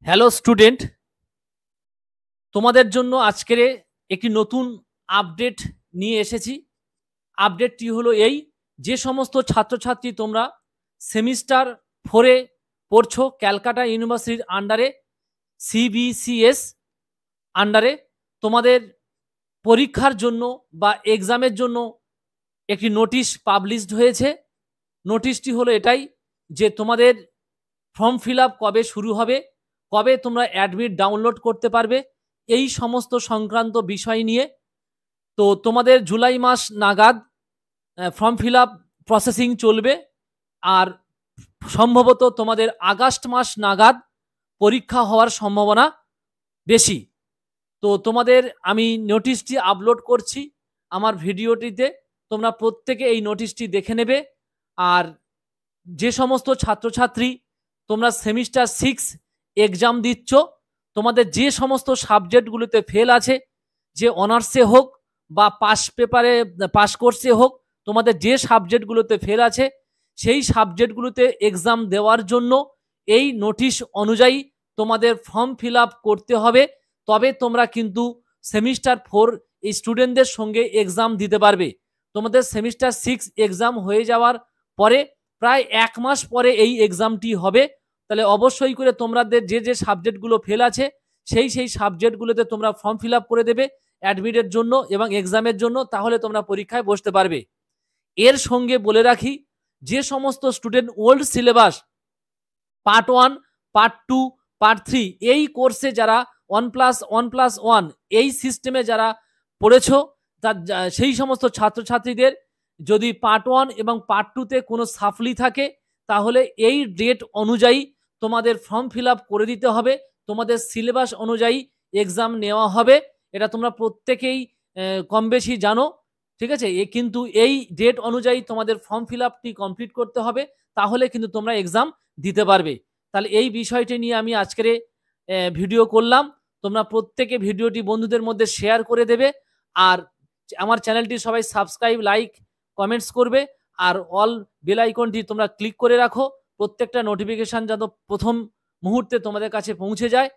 Hello student, তোমাদের জন্য আজকের একটি নতুন আপডেট নিয়ে এসেছি। আপডেটটি হলো এই, যে সমস্ত ছাত্রছাত্রী তোমরা সেমিস্টার 4-এ পড়ছো ক্যালকাটা ইউনিভার্সিটির আন্ডারে, সিবিসিএস আন্ডারে, তোমাদের পরীক্ষার জন্য বা এক্সামের জন্য একটি নোটিশ পাবলিশড হয়েছে। নোটিশটি হলো এটাই যে তোমাদের ফর্ম ফিল আপ কবে শুরু হবে, কবে তোমরা অ্যাডমিট ডাউনলোড করতে পারবে, এই সমস্ত সংক্রান্ত বিষয় নিয়ে। তো তোমাদের জুলাই মাস নাগাদ ফর্ম ফিল আপ প্রসেসিং চলবে, আর সম্ভবত তোমাদের আগস্ট মাস নাগাদ পরীক্ষা হওয়ার সম্ভাবনা বেশি। তো তোমাদের আমি নোটিশটি আপলোড করছি আমার ভিডিওটিতে, তোমরা প্রত্যেকে এই নোটিশটি দেখে নেবে। আর যে সমস্ত ছাত্রছাত্রী তোমরা সেমিস্টার 6 এক্সাম দিচ্ছ, তোমাদের যে সমস্ত সাবজেক্টগুলোতে ফেল আছে, যে অনার্সে হোক বা পাস কোর্সে হোক, তোমাদের যে সাবজেক্টগুলোতে ফেল আছে সেই সাবজেক্টগুলোতে এক্সাম দেওয়ার জন্য এই নোটিশ অনুযায়ী তোমাদের ফর্ম ফিল আপ করতে হবে। তবে তোমরা কিন্তু সেমিস্টার 4 এই স্টুডেন্টদের সঙ্গে এক্সাম দিতে পারবে। তোমাদের সেমিস্টার 6 এক্সাম হয়ে যাওয়ার পরে প্রায় 1 মাস পরে এই এক্সামটি হবে। তাহলে অবশ্যই করে তোমাদের যে সাবজেক্টগুলো ফেল আছে সেই সাবজেক্টগুলোতে তোমরা ফর্ম ফিল আপ করে দেবে অ্যাডমিটের জন্য এবং এক্সামের জন্য, তাহলে তোমরা পরীক্ষায় বসতে পারবে। এর সঙ্গে বলে রাখি, যে সমস্ত student old syllabus part 1, part 2, part 3 এই কোর্সে যারা 1+1+1 এই সিস্টেমে যারা পড়েছো, তার সেই সমস্ত ছাত্রছাত্রীদের যদি পার্ট 1 এবং পার্ট 2-তে কোনো সাফলি থাকে, তাহলে এই ডেট অনুযায়ী তোমাদের ফর্ম ফিল আপ করে দিতে হবে, তোমাদের সিলেবাস অনুযায়ী এক্সাম নেওয়া হবে। এটা তোমরা প্রত্যেকেই কম বেশি জানো, ঠিক আছে? কিন্তু এই ডেট অনুযায়ী তোমাদের ফর্ম ফিল আপটি কমপ্লিট করতে হবে, তাহলে কিন্তু তোমরা এক্সাম দিতে পারবে। তাহলে এই বিষয়টি নিয়ে আমি আজকের ভিডিও করলাম। তোমরা প্রত্যেকে ভিডিওটি বন্ধুদের মধ্যে শেয়ার করে দেবে, আর আমার চ্যানেলটি সবাই সাবস্ক্রাইব, লাইক, কমেন্টস করবে, আর অল বেল আইকনটি তোমরা ক্লিক করে রাখো, প্রত্যেকটা নোটিফিকেশান যেন প্রথম মুহূর্তে তোমাদের কাছে পৌঁছে যায়।